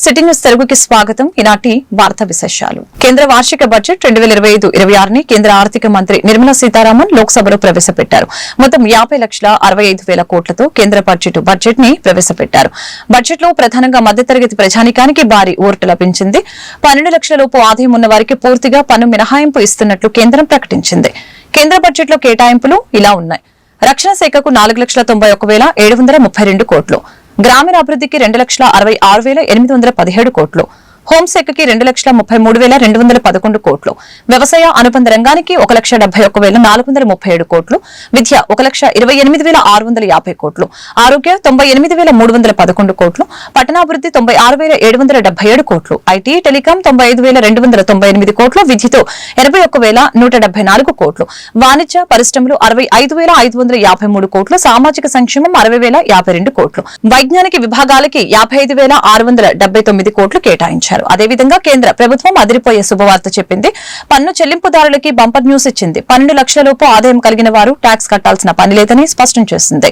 City news తెలుగుకి స్వాగతం. ఈనాటి వార్తా విశేషాలు. కేంద్ర వార్షిక బడ్జెట్ 2025-26 ని కేంద్ర ఆర్థిక మంత్రి నిర్మలా సీతారామన్ లోక్సభలో ప్రవేశపెట్టారు. మొత్తం 50,65,000 కోట్లతో కేంద్ర బడ్జెట్ ని ప్రవేశపెట్టారు. బడ్జెట్ లో ప్రధానంగా మధ్యతరగతి ప్రజానికానికి భారీ ఊరట లభించింది. 12 లక్షల లోపు ఆదాయం ఉన్న వారికి పూర్తిగా పన్ను మినహాయింపు ఇస్తున్నట్లు కేంద్రం ప్రకటించింది. కేంద్ర బడ్జెట్ లో కేటాయింపులు ఇలా ఉన్నాయి. రక్షణ శాఖకు 4,91,732 కోట్లు, గ్రామీణాభివృద్ధికి 2,66,817 కోట్లు, హోంశాఖకి 2,33,211 కోట్లు, వ్యవసాయ అనుబంధ రంగానికి 1,71,437 కోట్లు, విద్య 1,28,650 కోట్లు, ఆరోగ్య 98,311 కోట్లు, పట్టణాభివృద్ధి 96,777 కోట్లు, ఐటీ టెలికాం 95,298 కోట్లు, విద్యుత్ 81,174 కోట్లు, వాణిజ్య పరిశ్రమలు 65,553 కోట్లు, సామాజిక సంక్షేమం 60,052 కోట్లు, వైజ్ఞానిక విభాగాలకి 55,679 కోట్లు కేటాయించారు. అదేవిధంగా కేంద్ర ప్రభుత్వం అదిరిపోయే శుభవార్త చెప్పింది. పన్ను చెల్లింపుదారులకి బంపర్ న్యూస్ ఇచ్చింది. 12 లక్షల లోపు ఆదాయం కలిగిన వారు ట్యాక్స్ కట్టాల్సిన పని లేదని స్పష్టం చేసింది.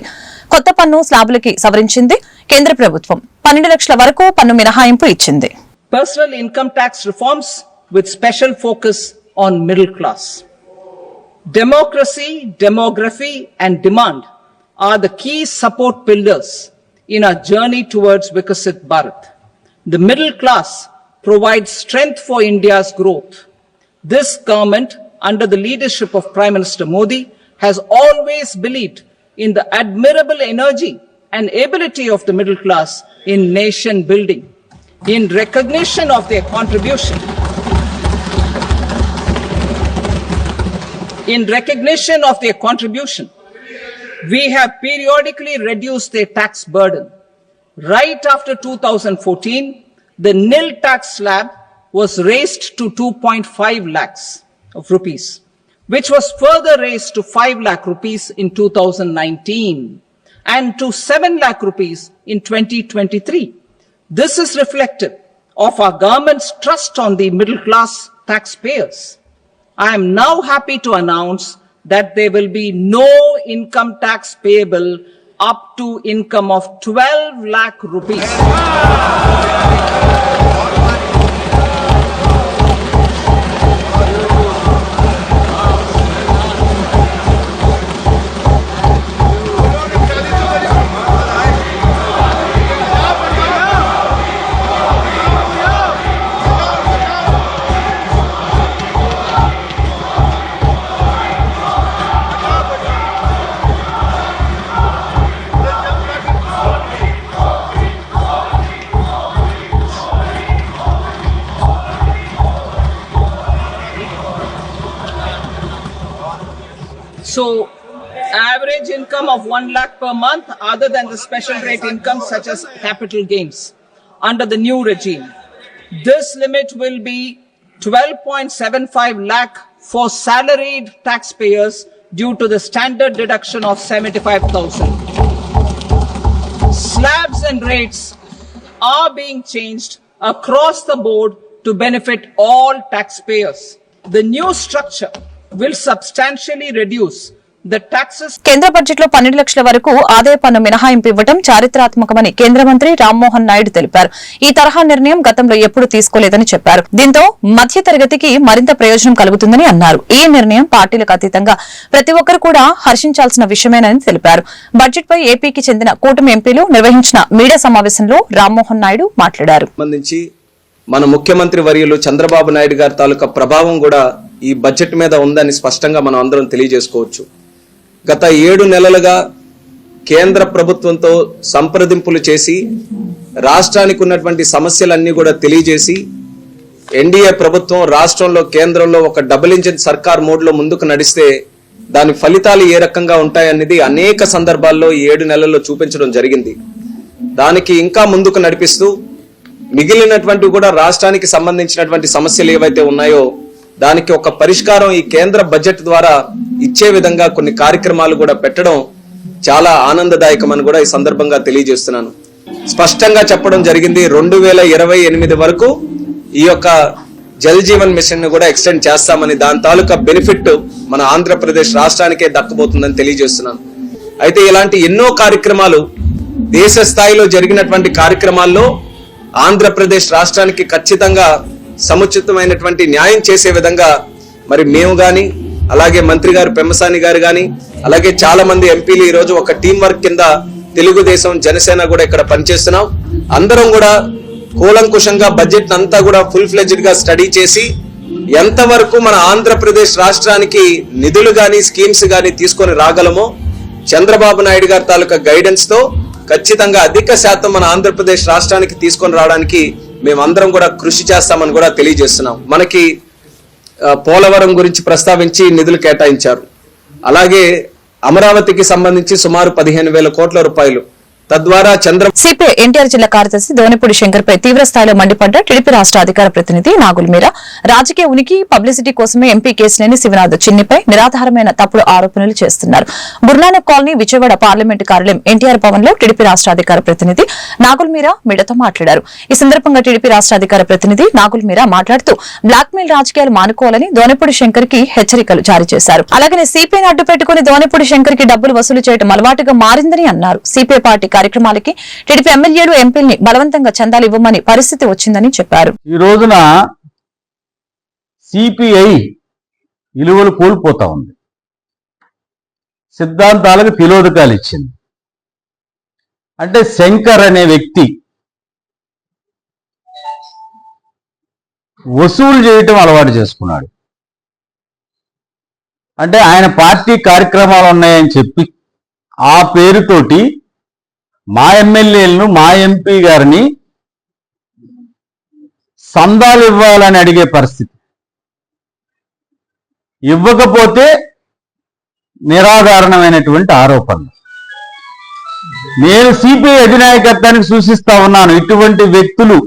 కొత్త పన్ను స్లాబులకి సవరించింది. కేంద్ర ప్రభుత్వం 12 లక్షల వరకు పన్ను మినహాయింపు ఇచ్చింది. Personal income tax reforms with special focus on middle class. Democracy, demography and demand are the key support pillars in our journey towards Viksit Bharat. The middle class provides strength for India's growth. This government, under the leadership of Prime Minister Modi, has always believed in the admirable energy and ability of the middle class in nation building. In recognition of their contribution, we have periodically reduced their tax burden. Right after 2014, the nil tax slab was raised to 2.5 lakhs of rupees, which was further raised to 5 lakh rupees in 2019 and to 7 lakh rupees in 2023. This is reflective of our government's trust on the middle class taxpayers. I am now happy to announce that there will be no income tax payable up to income of 12 lakh rupees. So, average income of 1 lakh per month other than the special rate income such as capital gains under the new regime. This limit will be 12.75 lakh for salaried taxpayers due to the standard deduction of 75,000. Slabs and rates are being changed across the board to benefit all taxpayers. The new structure will substantially reduce the taxes. కేంద్ర budget లో 12 లక్షల వరకు ఆదాయ పన్ను మినహాయింపు ఇవ్వడం చారిత్రాత్మకమని కేంద్ర మంత్రి రామ్మోహన్ నాయుడు తెలిపారు. ఈ తరహా నిర్ణయం గతంలో ఎప్పుడూ తీసుకోలేదని చెప్పారు. దీంతో మధ్య తరగతికి మరింత ప్రయోజనం కలుగుతుందని అన్నారు. ఈ నిర్ణయం పార్టీలకు అతీతంగా ప్రతి ఒక్కరు కూడా హర్షించాల్సిన విషయమేనని తెలిపారు. బడ్జెట్ పై ఏపీకి చెందిన కూటమి ఎంపీలు నిర్వహించిన మీడియా సమావేశంలో రామ్మోహన్ నాయుడు మాట్లాడారు. మన ముఖ్యమంత్రి వర్యులు చంద్రబాబు నాయుడు గారి తాలూకా ప్రభావం కూడా ఈ బడ్జెట్ మీద ఉందని స్పష్టంగా మనం అందరం తెలియజేసుకోవచ్చు. గత 7 నెలలుగా కేంద్ర ప్రభుత్వంతో సంప్రదింపులు చేసి రాష్ట్రానికి ఉన్నటువంటి సమస్యలన్నీ కూడా తెలియజేసి ఎన్డీఏ ప్రభుత్వం రాష్ట్రంలో కేంద్రంలో ఒక డబుల్ ఇంజిన్ సర్కార్ మోడ్లో ముందుకు నడిస్తే దాని ఫలితాలు ఏ రకంగా ఉంటాయనేది అనేక సందర్భాల్లో 7 నెలల్లో చూపించడం జరిగింది. దానికి ఇంకా ముందుకు నడిపిస్తూ మిగిలినటువంటి కూడా రాష్ట్రానికి సంబంధించినటువంటి సమస్యలు ఏవైతే ఉన్నాయో దానికి ఒక పరిష్కారం ఈ కేంద్ర బడ్జెట్ ద్వారా ఇచ్చే విధంగా కొన్ని కార్యక్రమాలు కూడా పెట్టడం చాలా ఆనందదాయకమని కూడా ఈ సందర్భంగా తెలియజేస్తున్నాను. స్పష్టంగా చెప్పడం జరిగింది 2028 వరకు ఈ యొక్క జల్ జీవన్ మిషన్ ను కూడా ఎక్స్టెండ్ చేస్తామని, దాని తాలూకా బెనిఫిట్ మన ఆంధ్రప్రదేశ్ రాష్ట్రానికే దక్కబోతుందని తెలియజేస్తున్నాను. అయితే ఇలాంటి ఎన్నో కార్యక్రమాలు దేశ స్థాయిలో జరిగినటువంటి కార్యక్రమాల్లో ఆంధ్రప్రదేశ్ రాష్ట్రానికి ఖచ్చితంగా సముచితమైనటువంటి న్యాయం చేసే విధంగా మరి మేము గాని, అలాగే మంత్రి గారు పెమ్మసాని గారు గాని, అలాగే చాలా మంది ఎంపీలు ఈ రోజు ఒక టీం వర్క్ కింద తెలుగుదేశం, జనసేన కూడా ఇక్కడ పనిచేస్తున్నాం. అందరం కూడా కూలంకుషంగా బడ్జెట్ అంతా కూడా ఫుల్ ఫ్లెడ్జ్డ్ గా స్టడీ చేసి ఎంతవరకు మన ఆంధ్రప్రదేశ్ రాష్ట్రానికి నిధులు గాని, స్కీమ్స్ గాని తీసుకొని రాగలమో చంద్రబాబు నాయుడు గారి తాలూకా గైడెన్స్ తో ఖచ్చితంగా అధిక శాతం మన ఆంధ్రప్రదేశ్ రాష్ట్రానికి తీసుకొని రావడానికి మేమందరం కూడా కృషి చేస్తామని కూడా తెలియజేస్తున్నాం. మనకి పోలవరం గురించి ప్రస్తావించి నిధులు కేటాయించారు. అలాగే అమరావతికి సంబంధించి సుమారు 15,000 కోట్ల రూపాయలు, తద్వారా సిపిఐ ఎన్టీఆర్ జిల్లా కార్యదర్శి దోనిపూడి శంకర్ పై తీవ్ర స్థాయిలో మండిపడ్డ టీడీపీ రాష్ట్ర అధికార ప్రతినిధి నాగుల్ మీరా రాజకీయ ఉనికి, పబ్లిసిటీ కోసమే ఎంపీ కేశినేని శివనాథ్ చిన్నిపై నిరాధారమైన తప్పుడు ఆరోపణలు చేస్తున్నారు. గురునానక్ కాలనీ, విజయవాడ పార్లమెంటు కార్యాలయం ఎన్టీఆర్ భవన్ లో టీడీపీ రాష్ట్ర అధికార ప్రతినిధి నాగుల్ మీరా మీడియాతో మాట్లాడారు. ఈ సందర్భంగా టీడీపీ రాష్ట్ర అధికార ప్రతినిధి నాగుల్ మీరా మాట్లాడుతూ బ్లాక్ మెయిల్ రాజకీయాలు మానుకోవాలని దోనిపూడి శంకర్ కి హెచ్చరికలు జారీ చేశారు. అలాగే సిపిఐని అడ్డు పెట్టుకుని దోనిపూడి శంకర్ కి డబ్బులు వసూలు చేయడం అలవాటుగా మారిందని అన్నారు. సిపిఐ పార్టీ కార్యక్రమాలకి టీడీపీ ఎమ్మెల్యేలు, ఎంపీల్ని బలవంతంగా చందాలు ఇవ్వమని పరిస్థితి వచ్చిందని చెప్పారు. ఈ రోజున సిపిఐ విలువలు కోల్పోతా ఉంది, సిద్ధాంతాలకు తిలోదకాలు ఇచ్చింది. అంటే శంకర్ అనే వ్యక్తి వసూలు చేయటం అలవాటు చేసుకున్నాడు. అంటే ఆయన పార్టీ కార్యక్రమాలు ఉన్నాయని చెప్పి ఆ పేరుతోటి మా ఎమ్మెల్యేలను, మా ఎంపీ గారిని సందాలు ఇవ్వాలని అడిగే పరిస్థితి. ఇవ్వకపోతే నిరాధారణమైనటువంటి ఆరోపణలు. నేను సిపిఐ అధినాయకత్వానికి సూచిస్తా ఉన్నాను, ఇటువంటి వ్యక్తులు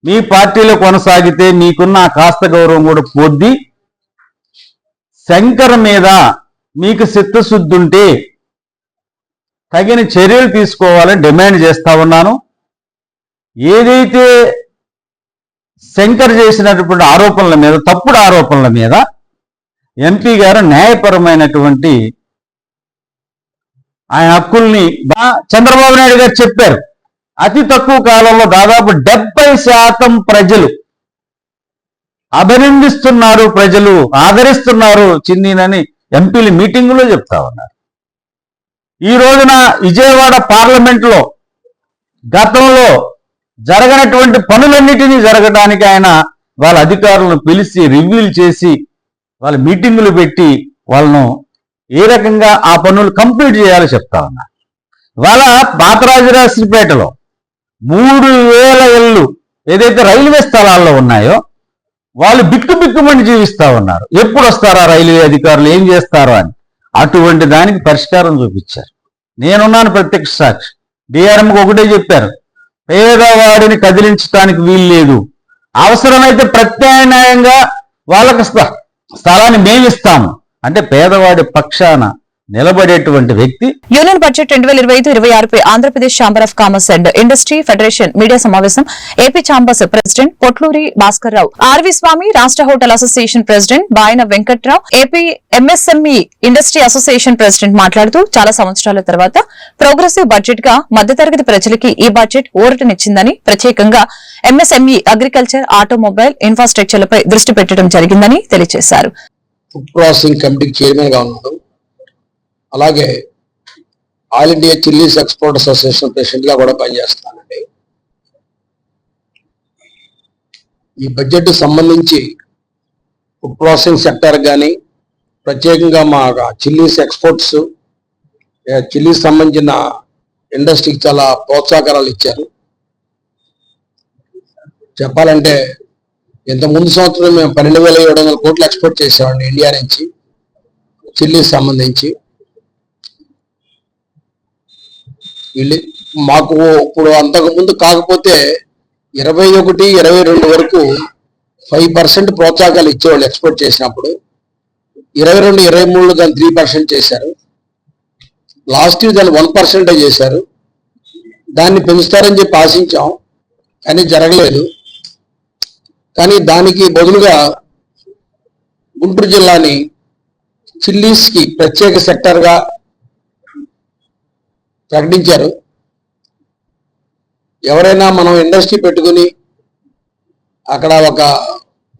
మీ పార్టీలో కొనసాగితే మీకున్న కాస్త గౌరవం కూడా పొద్ది. శంకర్ మీద మీకు చిత్తశుద్ధి ఉంటే తగిన చర్యలు తీసుకోవాలని డిమాండ్ చేస్తా ఉన్నాను. ఏదైతే శంకర్ చేసినటువంటి ఆరోపణల మీద, తప్పుడు ఆరోపణల మీద ఎంపీ గారు న్యాయపరమైనటువంటి ఆయన హక్కుల్ని చంద్రబాబు నాయుడు గారు చెప్పారు. అతి తక్కువ కాలంలో దాదాపు 70% ప్రజలు అభినందిస్తున్నారు, ప్రజలు ఆదరిస్తున్నారు చిన్నీనని ఎంపీలు మీటింగులో చెప్తా ఉన్నారు. ఈ రోజున విజయవాడ పార్లమెంట్లో గతంలో జరగనటువంటి పనులన్నిటినీ జరగడానికి ఆయన వాళ్ళ అధికారులను పిలిచి రివ్యూలు చేసి వాళ్ళ మీటింగులు పెట్టి వాళ్ళను ఏ రకంగా ఆ పనులు కంప్లీట్ చేయాలో చెప్తా ఉన్నారు. వాళ్ళ పాతరాజరాజపేటలో 3,000 ఇళ్ళు ఏదైతే రైల్వే స్థలాల్లో ఉన్నాయో వాళ్ళు బిక్కుబిక్కుమని జీవిస్తా ఉన్నారు. ఎప్పుడు వస్తారా రైల్వే అధికారులు, ఏం చేస్తారో అని. అటువంటి దానికి పరిష్కారం చూపించారు. నేనున్నాను ప్రత్యక్ష సాక్షి. డిఆర్ఎంకి ఒకటే చెప్పారు, పేదవాడిని కదిలించడానికి వీలు లేదు, అవసరమైతే ప్రత్యామ్నాయంగా వాళ్ళకి స్థలాన్ని మేమిస్తాము అంటే పేదవాడి పక్షాన నిలబడేటువంటి వ్యక్తి. యూనియన్ బడ్జెట్ 2025-26 పై Andhra Pradesh chamber of commerce and industry federation media సమావేశం. AP chambers president Potluri Bhaskar Rao, RV Swamy, రాష్ట్ర hotel association president Bayana Venkatrao, AP MSME industry association president మాట్లాడుతూ చాలా సంవత్సరాల తర్వాత ప్రోగ్రెసివ్ బడ్జెట్ గా మధ్యతరగతి ప్రజలకి ఈ బడ్జెట్ ఊరటనిచ్చిందని, ప్రత్యేకంగా ఎంఎస్ఎంఈ, అగ్రికల్చర్, ఆటోమొబైల్, ఇన్ఫ్రాస్ట్రక్చర్లపై దృష్టి పెట్టడం జరిగిందని తెలియజేశారు. ఫుడ్ ప్రాసెసింగ్ కమిటీకి చైర్మన్ గా ఉన్నాడు. అలాగే all India chillies export association president గా కూడా పనిచేస్తానండి. ఈ బడ్జెట్ సంబంధించి ఫుడ్ ప్రాసెసింగ్ సెక్టర్ కానీ, ప్రత్యేకంగా మా చిల్లీస్ ఎక్స్పోర్ట్స్, చిల్లీస్ సంబంధించిన ఇండస్ట్రీకి చాలా ప్రోత్సాహకాలు ఇచ్చారు. చెప్పాలంటే ఇంత ముందు సంవత్సరం మేము 12,700 కోట్లు ఎక్స్పోర్ట్ చేసామండి ఇండియా నుంచి చిల్లీస్ సంబంధించి. మాకు ఇప్పుడు అంతకు ముందు కాకపోతే 21, 22 వరకు 5% ప్రోత్సాహకాలు ఇచ్చేవాళ్ళు ఎక్స్పోర్ట్ చేసినప్పుడు. 22, 23 దాన్ని 3% చేశారు. లాస్ట్ ఇయర్ దాన్ని 1% చేశారు. దాన్ని పెంచుతారని చెప్పి ఆశించాం, కానీ జరగలేదు. కానీ దానికి బదులుగా గుంటూరు జిల్లాని చిల్లీస్కి ప్రత్యేక సెక్టర్గా ప్రకటించారు. ఎవరైనా మనం ఇండస్ట్రీ పెట్టుకుని అక్కడ ఒక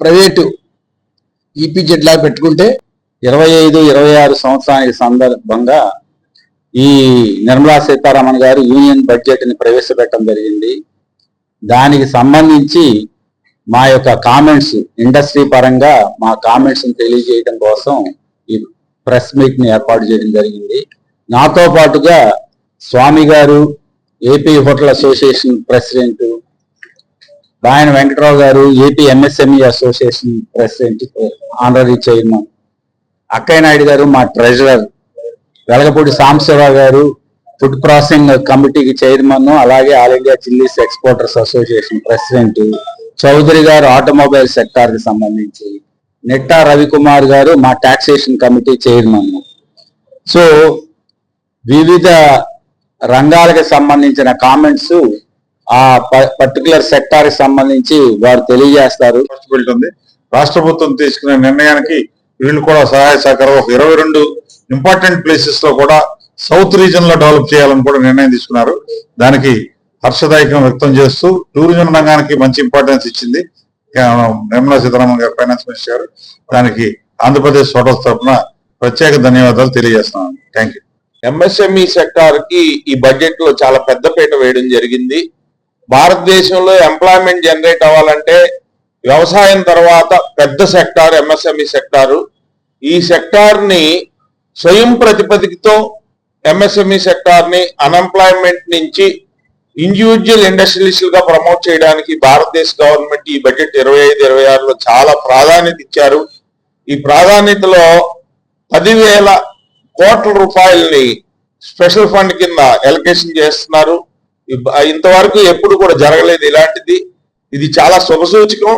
ప్రైవేటు ఈపీజెడ్ లా పెట్టుకుంటే 25-26 సంవత్సరానికి సందర్భంగా ఈ నిర్మలా సీతారామన్ గారు యూనియన్ బడ్జెట్ ని ప్రవేశపెట్టడం జరిగింది. దానికి సంబంధించి మా యొక్క కామెంట్స్, ఇండస్ట్రీ పరంగా మా కామెంట్స్ తెలియజేయడం కోసం ఈ ప్రెస్ మీట్ ని ఏర్పాటు చేయడం జరిగింది. నాతో పాటుగా స్వామి గారు, AP hotel association president, Bayana Venkatarao గారు, AP MSME association president, honorary chairman, Akkayya Naidu గారు మా ట్రెజరర్, వెలగపూడి సాంబశివరావు గారు ఫుడ్ ప్రాసెసింగ్ కమిటీకి చైర్మన్, అలాగే all India chillies exporters association president, Chowdary గారు ఆటోమొబైల్ సెక్టార్ కి సంబంధించి, నెట్టా రవికుమార్ గారు మా టాక్సేషన్ కమిటీ చైర్మన్. సో వివిధ రంగాలకు సంబంధించిన కామెంట్స్ ఆ పర్టికులర్ సెక్టార్ కి సంబంధించి వారు తెలియజేస్తారు. ఉంది. రాష్ట్ర ప్రభుత్వం తీసుకునే నిర్ణయానికి వీళ్ళు కూడా సహాయ సహకారం. ఒక 22 ఇంపార్టెంట్ ప్లేసెస్ లో కూడా సౌత్ రీజన్ లో డెవలప్ చేయాలని కూడా నిర్ణయం తీసుకున్నారు. దానికి హర్షదాయకం వ్యక్తం చేస్తూ టూరిజం రంగానికి మంచి ఇంపార్టెన్స్ ఇచ్చింది నిర్మలా సీతారామన్ గారు, ఫైనాన్స్ మినిస్టర్ గారు. దానికి ఆంధ్రప్రదేశ్ హోటల్స్ తరఫున ప్రత్యేక ధన్యవాదాలు తెలియజేస్తున్నాను. Thank you. ఎంఎస్ఎంఈ సెక్టార్ కి ఈ బడ్జెట్ లో చాలా పెద్దపీట వేయడం జరిగింది. భారతదేశంలో ఎంప్లాయ్మెంట్ జనరేట్ అవ్వాలంటే వ్యవసాయం తర్వాత పెద్ద సెక్టార్ ఎంఎస్ఎంఈ సెక్టారు. ఈ సెక్టార్ ని స్వయం ప్రతిపదికతో ఎంఎస్ఎంఈ సెక్టార్ ని అన్ఎంప్లాయ్మెంట్ నుంచి ఇండివిజువల్ ఇండస్ట్రియలిస్ట్ గా ప్రమోట్ చేయడానికి భారతదేశ గవర్నమెంట్ ఈ బడ్జెట్ 25-26లో చాలా ప్రాధాన్యత ఇచ్చారు. ఈ ప్రాధాన్యతలో 10,000 కోట్ల రూపాయలని స్పెషల్ ఫండ్ కింద ఎలకేషన్ చేస్తున్నారు. ఇంతవరకు ఎప్పుడు కూడా జరగలేదు ఇలాంటిది. ఇది చాలా శుభసూచకం.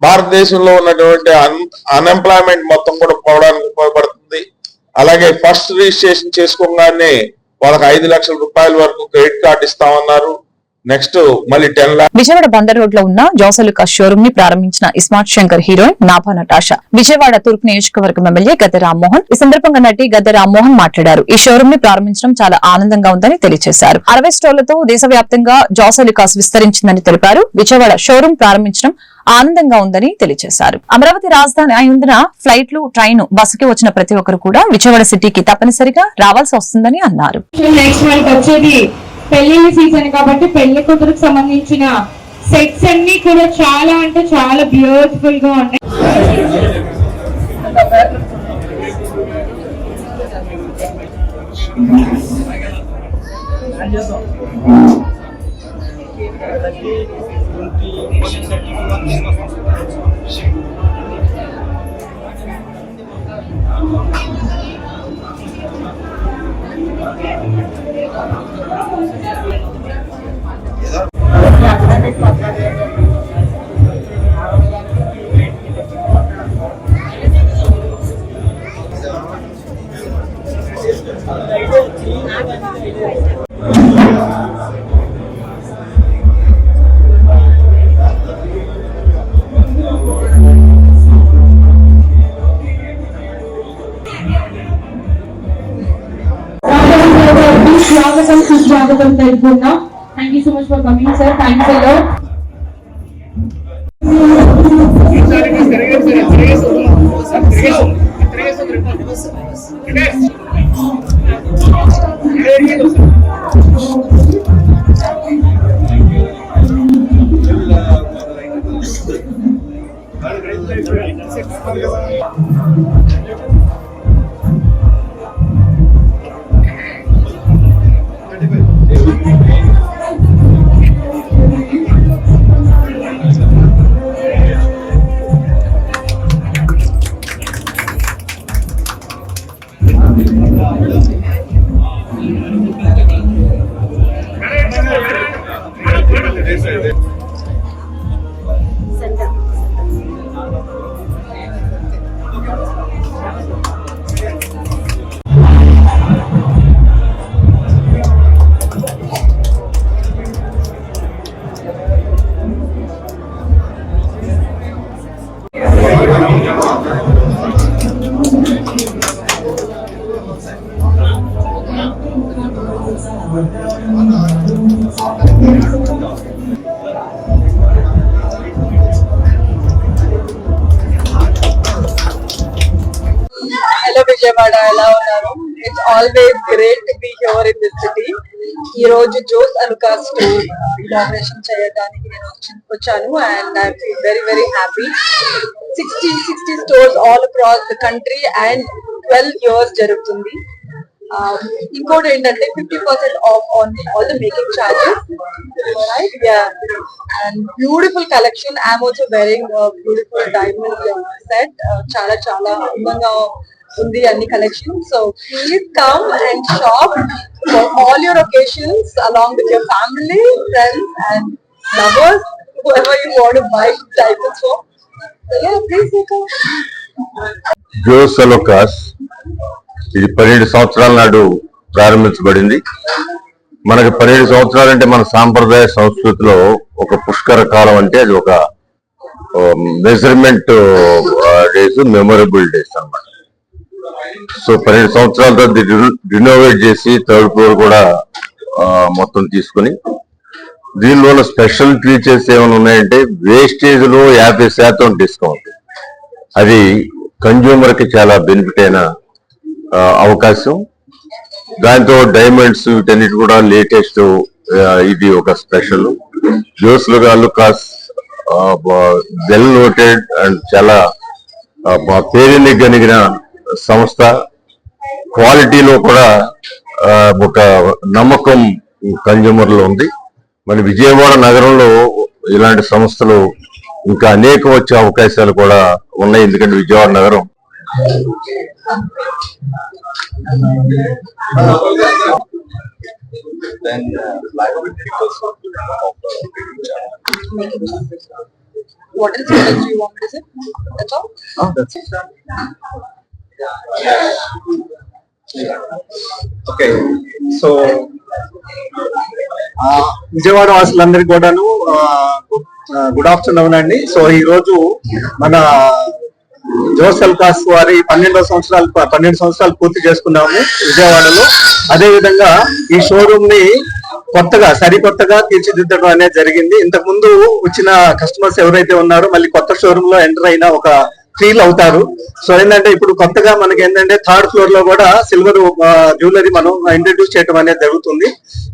భారతదేశంలో ఉన్నటువంటి అన్ఎంప్లాయ్మెంట్ మొత్తం కూడా పోవడానికి ఉపయోగపడుతుంది. అలాగే ఫస్ట్ రిజిస్ట్రేషన్ చేసుకోగానే వాళ్ళకి 5 లక్షల రూపాయల వరకు క్రెడిట్ కార్డు ఇస్తామన్నారు. నెక్స్ట్ మళ్ళీ 10 లాక్స్. విజయవాడ బందర్ రోడ్ లో ఉన్న జోసలుకా షోరూమ్ ని ప్రారంభించిన ఇస్మార్ట్ శంకర్ హీరోయిన్ నాభా నటాషా విజయవాడ తూర్పు నియోజకవర్గం ఎమ్మెల్యే గద్దె రామ్మోహన్ ఈ సందర్భంగా నటి గద్దె రామ్మోహన్ మాట్లాడారు. ఈ షోరూమ్ ని ప్రారంభించడం చాలా ఆనందంగా ఉందని తెలియజేశారు. 60 స్టోర్లతో దేశవ్యాప్తంగా జోసలుకాస్ విస్తరించిందని తెలిపారు. విజయవాడ షోరూమ్ ప్రారంభించడం ఆనందంగా ఉందని తెలియజేశారు. అమరావతి రాజధాని అయినందున ఫ్లైట్లు, ట్రైన్, బస్సుకి వచ్చిన ప్రతి ఒక్కరు కూడా విజయవాడ సిటీకి తప్పనిసరిగా రావాల్సి వస్తుందని అన్నారు. పెళ్లిళ్ళ సీజన్ కాబట్టి పెళ్లి కూతురుకు సంబంధించిన సెట్స్ అన్ని కూడా చాలా అంటే చాలా బ్యూటిఫుల్ గా ఉన్నాయి. స్వాగతం తెలుపుకున్నాం. Thank you so much for coming sir. Thanks a lot. Vijayawada ఎలా ఉన్నారు? It's always great to be here in this city. ఈ రోజు జోస్ అలుకాస్ స్టోర్ ఇనాగ్రేషన్ చేయడానికి నేను వచ్చాను and I feel very happy. 60 stores all across the country and 12 years జరుగుతుంది. ఇంకోటి ఏంటంటే 50% off on all the making charges, right? Yeah, and beautiful collection. I'm also wearing beautiful diamond set. చాలా అందంగా ఉంది అన్ని collection. So please come and shop for all your occasions along with your family, friends and lovers, whoever you want to buy diamonds for. So yeah, please come. Jos Alukkas ఇది 12 సంవత్సరాల నాడు ప్రారంభించబడింది. మనకి 12 సంవత్సరాలంటే మన సాంప్రదాయ సంస్కృతిలో ఒక పుష్కర కాలం, అంటే అది ఒక మెజర్మెంట్ డేస్, మెమొరబుల్ డేస్ అన్నమాట. సో 12 సంవత్సరాలతో రినోవేట్ చేసి 3rd floor కూడా మొత్తం తీసుకుని, దీనిలో స్పెషల్ ఫీచర్స్ ఏమైనా ఉన్నాయంటే వేస్టేజ్ లో 50% డిస్కౌంట్. అది కన్జ్యూమర్ కి చాలా బెనిఫిట్ అయిన అవకాశం. దాంతో డైమండ్స్ వీటన్నిటి కూడా లేటెస్ట్, ఇది ఒక special. Jos Alukkas well noted and చాలా పేరుని కలిగిన సంస్థ. క్వాలిటీలో కూడా ఒక నమ్మకం కన్జ్యూమర్ లో ఉంది. మన విజయవాడ నగరంలో ఇలాంటి సంస్థలు ఇంకా అనేక వచ్చే అవకాశాలు కూడా ఉన్నాయి. ఎందుకంటే విజయవాడ నగరం What else do you want me to say? That's all? Oh, that's it. Okay. So, Vijayawada వాసులందరికీ కూడాను గుడ్ ఆఫ్టర్నూన్ అండి. సో ఈ రోజు మన జోస్ అలుకాస్ వారి 12 సంవత్సరాలు పూర్తి చేసుకున్నాము విజయవాడలో. అదే విధంగా ఈ షోరూమ్ ని సరికొత్తగా తీర్చిదిద్దడం అనేది జరిగింది. ఇంతకు ముందు వచ్చిన కస్టమర్స్ ఎవరైతే ఉన్నారో మళ్ళీ కొత్త షోరూమ్ లో ఎంటర్ అయిన ఒక ఫీల్ అవుతారు. సో ఏంటంటే ఇప్పుడు కొత్తగా మనకి ఏంటంటే 3rd floor లో కూడా సిల్వర్ జ్యువెలరీ మనం ఇంట్రడ్యూస్ చేయడం అనేది జరుగుతుంది.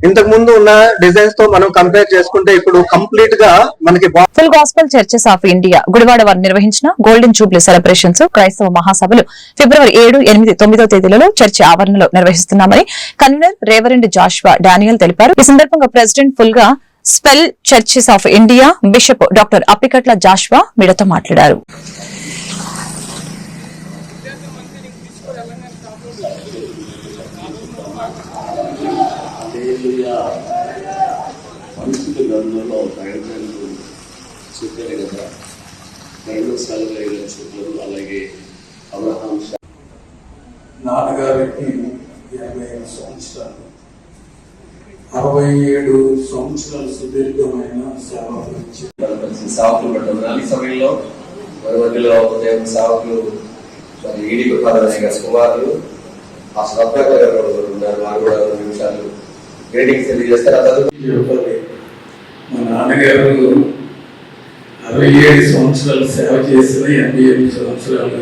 ఇంతకు ముందు ఉన్న డిజైన్స్ తో మనం కంపేర్ చేసుకుంటే ఇప్పుడు కంప్లీట్ గా మనకి full gospel churches of India Gudivada వారు నిర్వహించిన గోల్డెన్ జూబ్లీ సెలబ్రేషన్స్ క్రైస్తవ మహాసభలు ఫిబ్రవరి 7, 8, 9 తేదీలలో చర్చి ఆవరణలో నిర్వహిస్తున్నామని కన్వీనర్ రేవరెండ్ జాషువా డానియల్ తెలిపారు. ఈ సందర్భంగా president full gospel churches of India bishop doctor Appikatla Joshua మీడియాతో మాట్లాడారు. పరిస్థితి గంధంలో డైమండ్లు చెప్పారు కదా, 2,500,000 అలాగే అబ్రహాం నాన్నగారికి 85 సంవత్సరాలు, 67 సంవత్సరాలు సుదీర్ఘమైన సేవకులు పడ్డారు. ఈ సమయంలో మన మధ్యలో దేవుని సేవకులు మరి ఈడీ పదవి గారి కుమారులు ఆ శ్రద్ధాకర్ గారు ఉన్నారు. వారు కూడా 2 నిమిషాలు గ్రేటింగ్స్ తెలియజేస్తారు. మా నాన్నగారు 67 సంవత్సరాలు సేవ చేసిన 88 సంవత్సరాలు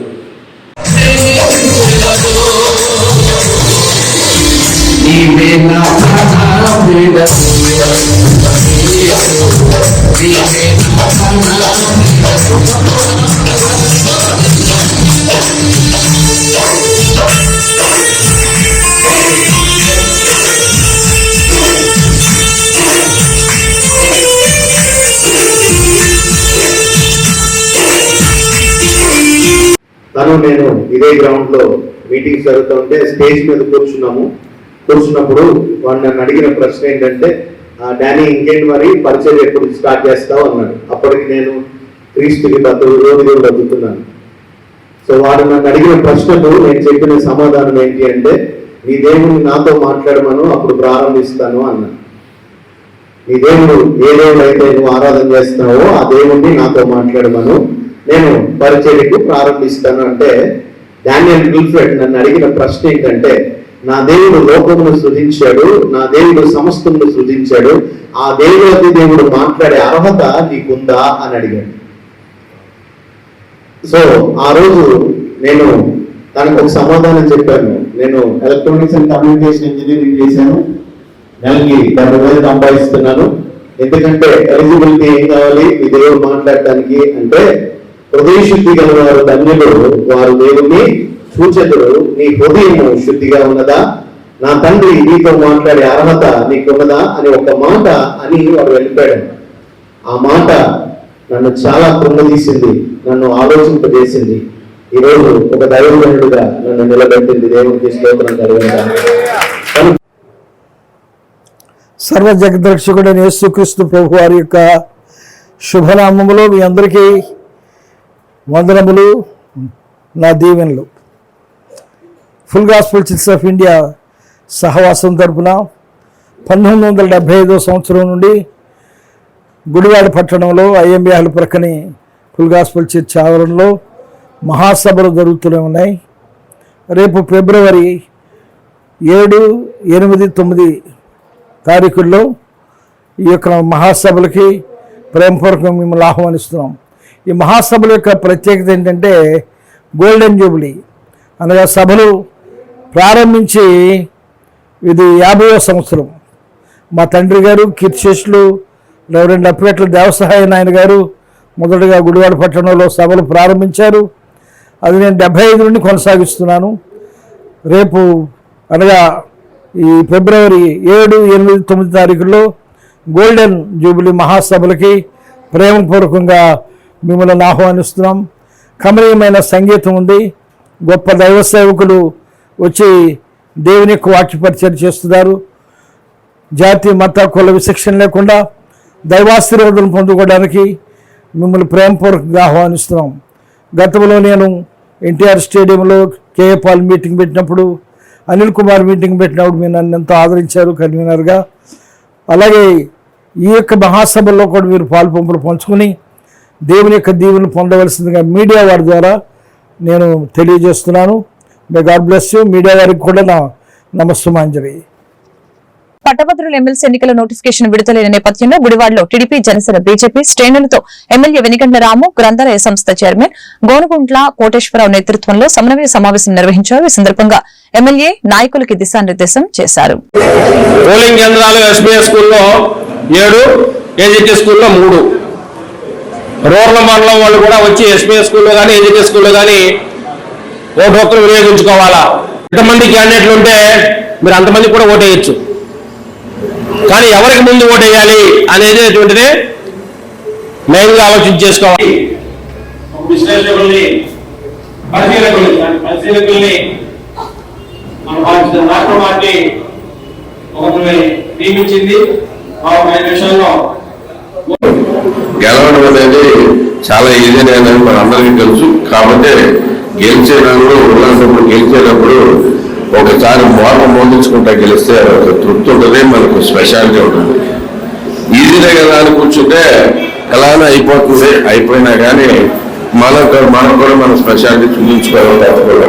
నేను ఇదే గ్రౌండ్ లో మీటింగ్స్ జరుగుతుంటే స్టేజ్ మీద కూర్చున్నప్పుడు వాడు నన్ను అడిగిన ప్రశ్న ఏంటంటే, డానీ ఇంకేంటి మరి పరిచయం ఎప్పుడు స్టార్ట్ చేస్తావు అన్నాడు. అప్పటికి నేను క్రీస్తుకి 10 రోజులు బతుకుతున్నాను. సో వాడు నన్ను అడిగిన ప్రశ్నకు నేను చెప్పిన సమాధానం ఏంటి అంటే, నీ దేవుడిని నాతో మాట్లాడమను, అప్పుడు ప్రారంభిస్తాను అన్నాను. నీ దేవుడు ఏ దేవుడు అయితే నువ్వు ఆరాధన చేస్తున్నావో ఆ దేవుడిని నాతో మాట్లాడమను, నేను పరిచర్యకు ప్రారంభిస్తాను అంటే, డానియల్ గుల్ఫ్రెడ్ నన్ను అడిగిన ప్రశ్న ఏంటంటే, నా దేవుడు లోకమును సృజించాడు, నా దేవుడు సమస్తమును సృజించాడు, ఆ దేవుడు మాట్లాడే అర్హత నీకుందా అని అడిగాడు. సో ఆ రోజు నేను దానికి ఒక సమాధానం చెప్పాను. నేను ఎలక్ట్రానిక్స్ అండ్ కమ్యూనికేషన్ ఇంజనీరింగ్ చేశాను, నెలకి 70,000 సంపాదిస్తున్నాను. ఎందుకంటే ఎలిజిబిలిటీ ఏం కావాలి మీ దేవుడు మాట్లాడటానికి అంటే, హృదయ శుద్ధి గల వారు ధన్యులు, వారు దేవుని చూచెదరు. నీ హృదయం శుద్ధిగా ఉన్నదా, నా తండ్రి నీతో మాట్లాడే అర్హత నీకున్నదా అని ఒక మాట అని వాడు వెళ్ళిపోయాడు. ఆ మాట నన్ను చాలా కృంగదీసింది, నన్ను ఆలోచింపజేసింది. ఈరోజు ఒక దైవజనుడుగా నన్ను నిలబెట్టింది. దేవునికి స్తోత్రం కలుగునుగాక. సర్వ జగద్రక్షకుడైన యేసుక్రీస్తు ప్రభు వారి యొక్క శుభనామములో మీ అందరికీ వందనములు, నా దీవెనలు. Full gospel church of India సహవాసం తరపున 1975 సంవత్సరం నుండి గుడివాడ పట్టణంలో ఐఎంబిఆర్ల ప్రక్కని ఫుల్ గాస్పుల్ చర్చ్ ఆవరణలో మహాసభలు జరుగుతూనే ఉన్నాయి. రేపు ఫిబ్రవరి 7, 8, 9 తారీఖుల్లో ఈ యొక్క మహాసభలకి ప్రేమపూర్వకంగా మిమ్మల్ని ఆహ్వానిస్తున్నాం. ఈ మహాసభల యొక్క ప్రత్యేకత ఏంటంటే గోల్డెన్ జూబ్లీ, అనగా సభలు ప్రారంభించి ఇది 50వ సంవత్సరం. మా తండ్రి గారు కీర్తిశేషులు రెవరెండ్ అప్పిరెట్ల దేవసహాయ నాయన గారు మొదటగా గుడివాడ పట్టణంలో సభలు ప్రారంభించారు. అది నేను 75 నుండి కొనసాగిస్తున్నాను. రేపు అనగా ఈ ఫిబ్రవరి 7, 8, 9 తారీఖుల్లో గోల్డెన్ జూబిలీ మహాసభలకి ప్రేమపూర్వకంగా మిమ్మల్ని ఆహ్వానిస్తున్నాం. కమనీయమైన సంగీతం ఉంది, గొప్ప దైవ సేవకులు వచ్చి దేవుని యొక్క వాక్య పరిచయం చేస్తున్నారు. జాతి మత కుల విశిక్షణ లేకుండా దైవాశీర్వాదం పొందుకోవడానికి మిమ్మల్ని ప్రేమపూర్వకంగా ఆహ్వానిస్తున్నాం. గతంలో నేను ఎన్టీఆర్ స్టేడియంలో కేఏ పాల్ మీటింగ్ పెట్టినప్పుడు, అనిల్ కుమార్ మీటింగ్ పెట్టినప్పుడు మీరు నన్ను ఎంతో ఆదరించారు కన్వీనర్గా. అలాగే ఈ యొక్క మహాసభల్లో కూడా మీరు పాల్పంపులు పంచుకొని దేవుని యొక్క దీవెనలు పొందవలసిందిగా మీడియా వారి ద్వారా నేను తెలియజేస్తున్నాను. May God bless you. Media వారికి కూడా నా నమస్సుమాంజలి. పట్టభద్రుల ఎమ్మెల్సీ ఎన్నికల నోటిఫికేషన్ విడుదలైన నేపథ్యంలో గుడివాడలో టీడీపీ, జనసేన, బీజేపీ శ్రేణులతో ఎమ్మెల్యే వెనిగండ్ల రాము, గ్రంథాలయ సంస్థ చైర్మన్ గోనుగుంట్ల కోటేశ్వరరావు నేతృత్వంలో సమన్వయ సమావేశం నిర్వహించారు. ఈ సందర్భంగా ఎమ్మెల్యే నాయకులకి దిశానిర్దేశం చేశారు. పోలింగ్ కేంద్రాలు ఎస్బీఐ స్కూల్లో 7, ఏజీటీ స్కూల్లో 3, రూరల్ మండలం వాళ్ళు కూడా వచ్చి ఎస్బీఐ స్కూల్లో కానీ ఏజీటీ స్కూల్లో కానీ ఓటు హక్కులు వినియోగించుకోవాలా. ఎంతమంది క్యాండిడేట్లు ఉంటే మీరు అంతమంది కూడా ఓటేయచ్చు. కానీ ఎవరికి ముందు ఓటేయాలి అనేది అటువంటిదే మెయిన్గా ఆలోచన చేసుకోవాలి. విశ్లేషకుల్ని, పరిశీలకుల్ని మన రాష్ట్ర పార్టీ ఒకరిని నియమించింది. గెలవడం అనేది చాలా ఈజీ అనేది మనందరికీ తెలుసు. కాబట్టి గెలిచేటప్పుడు ఒకసారి మోదించుకుంటా గెలిస్తే తృప్తి ఉంటుంది, మనకు స్పెషాలిటీ ఉంటుంది. ఈజీనే కదా అని కూర్చుంటే ఎలానే అయిపోతుంది. అయిపోయినా కానీ మనకు కూడా మన స్పెషాలిటీ చూపించుకోవాలి. తప్పకుండా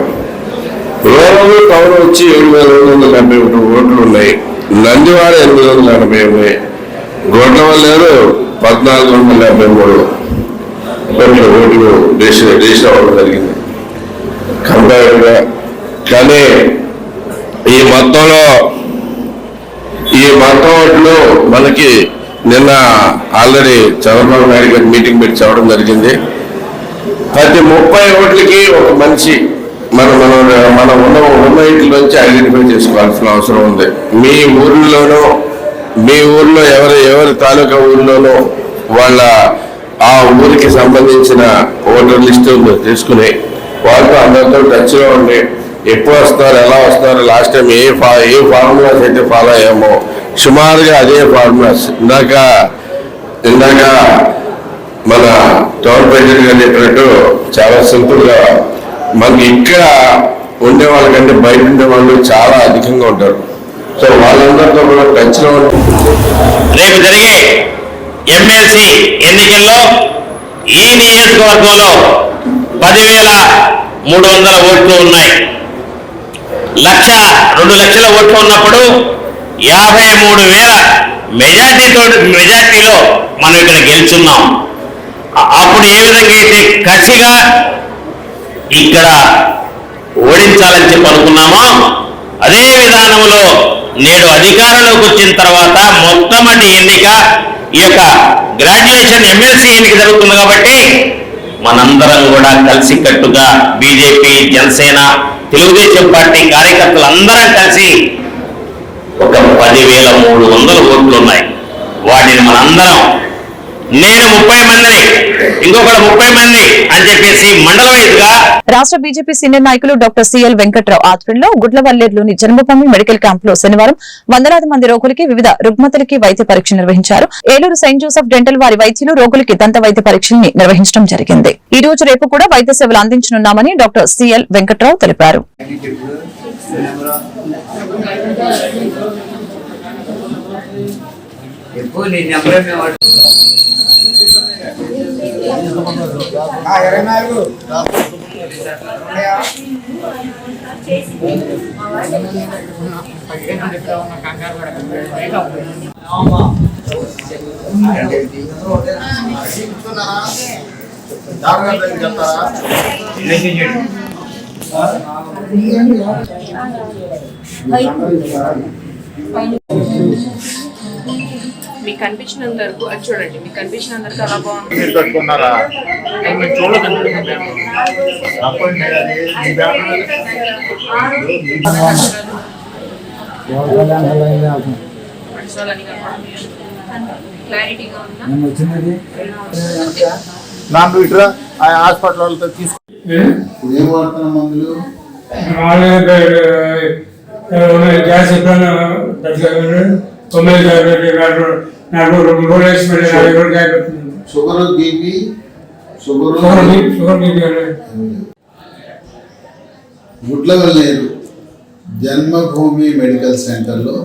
రూరల్ టౌన్ వచ్చి 7,270 ఓట్లు ఉన్నాయి. నందివాడ 880 ఉన్నాయి. గొడ్లవల్లేరు 1,473 ఓట్లు రిజిస్టర్ అవ్వడం జరిగింది కంపేర్గా. కానీ ఈ మొత్తం ఓట్లు మనకి నిన్న ఆల్రెడీ చంద్రబాబు నాయుడు గారి మీటింగ్ పెట్టి చెప్పడం జరిగింది. ప్రతి 30 ఓట్లకి ఒక మనిషి మనం ఉన్న ఇంట్లోంచి ఐడెంటిఫై చేసుకోవాల్సిన అవసరం ఉంది. మీ ఊర్లో ఎవరి తాలూకా ఊర్లోనో వాళ్ళ ఆ ఊరికి సంబంధించిన ఓటర్ లిస్టు తీసుకుని వాళ్ళతో అందరితో టచ్లో ఉండి ఎప్పుడు వస్తారు, ఎలా వస్తారు, లాస్ట్ టైం ఏ ఫార్ములాస్ అయితే ఫాలో అయ్యామో సుమారుగా అదే ఫార్ములాస్ ఇందాక మన టౌన్ ప్రెసిడెంట్ గారు చెప్పినట్టు చాలా సింపుల్గా మనకి ఇక్కడ ఉండే వాళ్ళకంటే బయట ఉండే వాళ్ళు చాలా అధికంగా ఉంటారు. సో వాళ్ళందరితో కూడా టచ్లో రేపు జరిగే ఎమ్మెల్సీ ఎన్నికల్లో ఈ నియోజకవర్గంలో 10,300 ఓట్లు ఉన్నాయి. 2 లక్షల ఓట్లు ఉన్నప్పుడు 53,000 మెజార్టీలో మనం ఇక్కడ గెలుచున్నాం. అప్పుడు ఏ విధంగా అయితే కసిగా ఇక్కడ ఓడించాలని చెప్పి అనుకున్నామో అదే విధానంలో నేడు అధికారంలోకి వచ్చిన తర్వాత మొట్టమొదటి ఎన్నిక ఈ యొక్క గ్రాడ్యుయేషన్ ఎమ్మెల్సీ ఎన్నిక జరుగుతుంది కాబట్టి మనందరం కూడా కలిసికట్టుగా బీజేపీ, జనసేన, తెలుగుదేశం పార్టీ కార్యకర్తలందరం కలిసి ఒక 10,300 ఓట్లు ఉన్నాయి. వాటిని మనందరం, నేను 30 మందిని, ఇంకొకటి 30 మంది అని చెప్పేసి మండల వైజ్గా రాష్ట్ర బీజేపీ సీనియర్ నాయకులు డాక్టర్ సిఎల్ వెంకట్రావు ఆధ్వర్యంలో గుడ్లవల్లేరులోని జన్మభూమి మెడికల్ క్యాంపులో శనివారం వందలాది మంది రోగులకి వివిధ రుగ్మతలకి వైద్య పరీక్ష నిర్వహించారు. ఏలూరు సెయింట్ జోసెఫ్ డెంటల్ వారి వైద్యులు రోగులకి దంత వైద్య పరీక్షల్ని నిర్వహించడం జరిగింది. ఈ రోజు రేపు కూడా వైద్య సేవలు అందించనున్నామని డాక్టర్ సిఎల్ వెంకట్రావు తెలిపారు. మీకు కనిపించినంత వరకు అది చూడండి, మీకు కనిపించినంత వరకు అలా బాగుంది. క్లారిటీగా ఉందా? హాస్పిటల్ వాళ్ళతో తీసుకు ఏం వాడుతున్న మందులు గ్యాస్ షుగర్, బీపీ, గుడ్లవల్లేరు జన్మభూమి మెడికల్ సెంటర్లో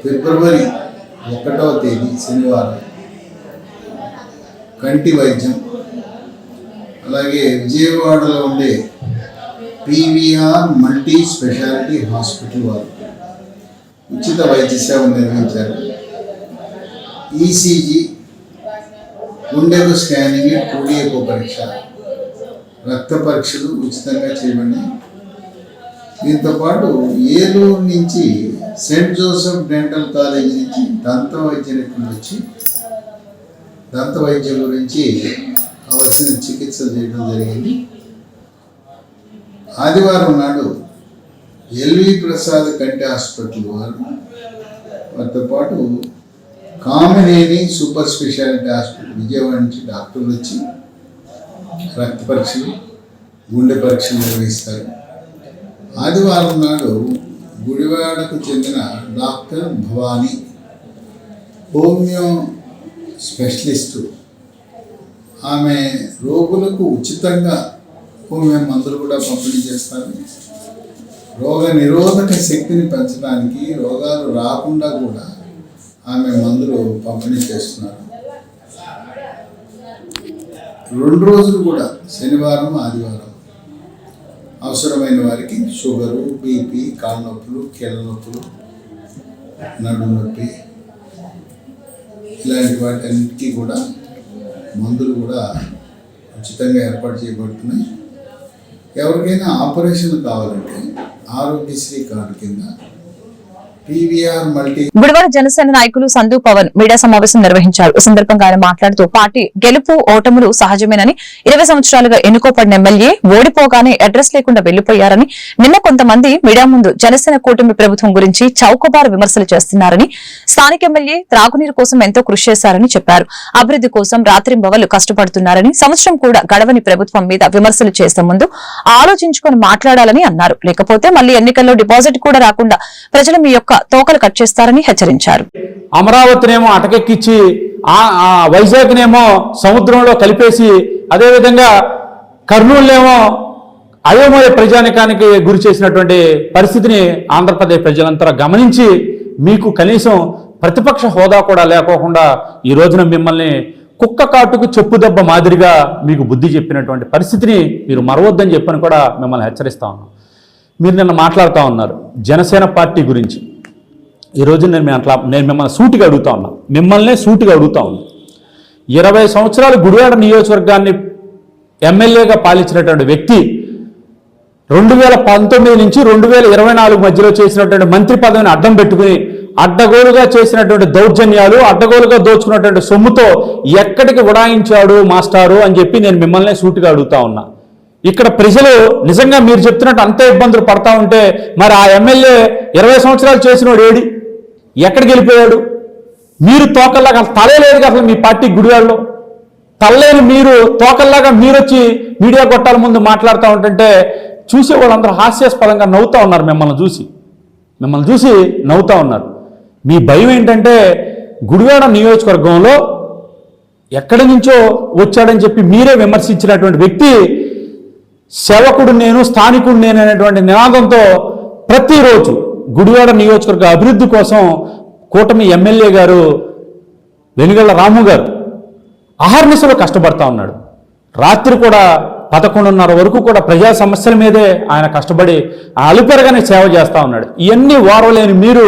ఫిబ్రవరి 1వ తేదీ శనివారం కంటి వైద్యం, అలాగే విజయవాడలో ఉండే పీవీఆర్ మల్టీ స్పెషాలిటీ హాస్పిటల్ వారు ఉచిత వైద్య సేవలు నిర్వహించారు. ఈసీజీ, గుండెకు స్కానింగ్, టూడీఏకో పరీక్ష, రక్త పరీక్షలు ఉచితంగా చేయబడినాయి. దీంతోపాటు ఏలూరు నుంచి సెయింట్ జోసెఫ్ డెంటల్ కాలేజ్ నుంచి దంత వైద్య నిపుణులు వచ్చి దంత వైద్యం గురించి కావలసిన చికిత్స చేయడం జరిగింది. ఆదివారం నాడు ఎల్వి ప్రసాద్ కంటి హాస్పిటల్ వారితో పాటు Kamineni super speciality hospital Vijayawada నుంచి డాక్టర్లు వచ్చి రక్త పరీక్షలు, గుండె పరీక్షలు నిర్వహిస్తారు. ఆదివారం నాడు గుడివాడకు చెందిన డాక్టర్ భవానీ హోమియో స్పెషలిస్టు, ఆమె రోగులకు ఉచితంగా హోమియో మందులు కూడా పంపిణీ చేస్తారు. రోగ నిరోధక శక్తిని పెంచడానికి, రోగాలు రాకుండా కూడా ఆమె మందులు పంపిణీ చేస్తున్నారు. 2 రోజులు కూడా శనివారం, ఆదివారం అవసరమైన వారికి షుగరు, బీపీ, కాళ్ళ నొప్పులు, కీళ్ళ నొప్పులు, నడుము నొప్పి ఇలాంటి వాటన్నిటికీ కూడా మందులు కూడా ఉచితంగా ఏర్పాటు చేయబడుతున్నాయి. ఎవరికైనా ఆపరేషన్ కావాలంటే ఆరోగ్యశ్రీ కార్డు కింద గుడివాడ జనసేన నాయకులు సంధు పవన్ మీడియా సమావేశం నిర్వహించారు. ఈ సందర్భంగా ఆయన మాట్లాడుతూ పార్టీ గెలుపు ఓటములు సహజమేనని, 20 సంవత్సరాలుగా ఎన్నుకోబడిన ఎమ్మెల్యే ఓడిపోగానే అడ్రస్ లేకుండా వెళ్లిపోయారని, నిన్న కొంతమంది మీడియా ముందు జనసేన కూటమి ప్రభుత్వం గురించి చౌకబారు విమర్శలు చేస్తున్నారని, స్థానిక ఎమ్మెల్యే త్రాగునీరు కోసం ఎంతో కృషి చేశారని చెప్పారు. అభివృద్ధి కోసం రాత్రింబవళ్లు కష్టపడుతున్నారని, సంవత్సరం కూడా గడవని ప్రభుత్వం మీద విమర్శలు చేసే ముందు ఆలోచించుకొని మాట్లాడాలని అన్నారు. లేకపోతే మళ్లీ ఎన్నికల్లో డిపాజిట్ కూడా రాకుండా ప్రజలు మీ యొక్క తోకలు కట్ చేస్తారని హెచ్చరించారు. అమరావతినేమో అటకెక్కించి వైజాగ్నేమో సముద్రంలో కలిపేసి, అదేవిధంగా కర్నూలునేమో అయోమయ ప్రజానికానికి గురి చేసినటువంటి పరిస్థితిని ఆంధ్రప్రదేశ్ ప్రజలంతా గమనించి మీకు కనీసం ప్రతిపక్ష హోదా కూడా లేకోకుండా ఈ రోజున మిమ్మల్ని కుక్క కాటుకు చెప్పు దెబ్బ మాదిరిగా మీకు బుద్ధి చెప్పినటువంటి పరిస్థితిని మీరు మరవద్దని చెప్పని కూడా మిమ్మల్ని హెచ్చరిస్తా ఉన్నాం. మీరు నిన్న మాట్లాడుతూ ఉన్నారు జనసేన పార్టీ గురించి. ఈరోజు నేను మిమ్మల్ని సూటిగా అడుగుతా ఉన్నా, మిమ్మల్నే సూటిగా అడుగుతా ఉన్నా. 20 సంవత్సరాలు గుడివాడ నియోజకవర్గాన్ని ఎమ్మెల్యేగా పాలించినటువంటి వ్యక్తి 2019 నుంచి 2024 మధ్యలో చేసినటువంటి మంత్రి పదవిని అడ్డం పెట్టుకుని అడ్డగోలుగా చేసినటువంటి దౌర్జన్యాలు, అడ్డగోలుగా దోచుకున్నటువంటి సొమ్ముతో ఎక్కడికి ఉడాయించాడు మాస్టారు అని చెప్పి నేను మిమ్మల్ని సూటిగా అడుగుతా ఉన్నా. ఇక్కడ ప్రజలు నిజంగా మీరు చెప్తున్నట్టు అంతే ఇబ్బందులు పడతా ఉంటే మరి ఆ ఎమ్మెల్యే 20 సంవత్సరాలు చేసినోడు ఏడి, ఎక్కడికి వెళ్ళిపోయాడు? మీరు తోకల్లాగా తలే లేదు అసలు మీ పార్టీ గుడివాడలో తల్లేని మీరు తోకల్లాగా మీరొచ్చి మీడియా గొట్టాల ముందు మాట్లాడుతూ ఉంటుంటే చూసే వాళ్ళందరూ హాస్యాస్పదంగా నవ్వుతూ ఉన్నారు. మిమ్మల్ని చూసి నవ్వుతూ ఉన్నారు. మీ భయం ఏంటంటే గుడివాడ నియోజకవర్గంలో ఎక్కడి నుంచో వచ్చాడని చెప్పి మీరే విమర్శించినటువంటి వ్యక్తి సేవకుడు నేను, స్థానికుడు నేను అనేటువంటి నినాదంతో ప్రతిరోజు గుడివాడ నియోజకవర్గ అభివృద్ధి కోసం కూటమి ఎమ్మెల్యే గారు వెనుగళ్ల రాము గారు అహర్నిశలో కష్టపడతా ఉన్నాడు. రాత్రి కూడా 11:30 వరకు కూడా ప్రజా సమస్యల మీదే ఆయన కష్టపడి అలుపెరగానే సేవ చేస్తూ ఉన్నాడు. ఇవన్నీ ఓర్వలేని మీరు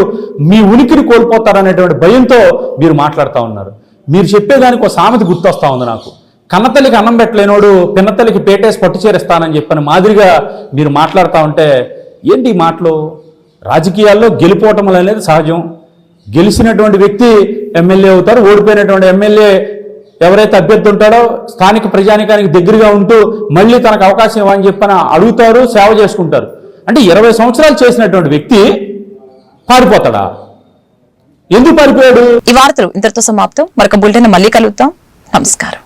మీ ఉనికిని కోల్పోతారనేటువంటి భయంతో మీరు మాట్లాడుతూ ఉన్నారు. మీరు చెప్పేదానికి ఒక సామెత గుర్తొస్తా ఉంది నాకు. కన్నతల్లికి అన్నం పెట్టలేనోడు పిన్నతల్లికి పేటేసి పట్టు చేరేస్తానని చెప్పిన మాదిరిగా మీరు మాట్లాడుతూ ఉంటే ఏంటి ఈ మాటలు? రాజకీయాల్లో గెలుపోవటములు అనేది సహజం. గెలిచినటువంటి వ్యక్తి ఎమ్మెల్యే అవుతారు, ఓడిపోయినటువంటి ఎమ్మెల్యే ఎవరైతే అభ్యర్థి ఉంటాడో స్థానిక ప్రజానికానికి దగ్గరగా ఉంటూ మళ్ళీ తనకు అవకాశం ఇవ్వని చెప్పని అడుగుతారు, సేవ చేసుకుంటారు. అంటే 20 సంవత్సరాలు చేసినటువంటి వ్యక్తి పారిపోతాడా? ఎందుకు పారిపోయాడు? ఈ వార్తలు ఇంతటితో సమాప్తం. మరొక బులెటిన్ మళ్ళీ కలుద్దాం. నమస్కారం.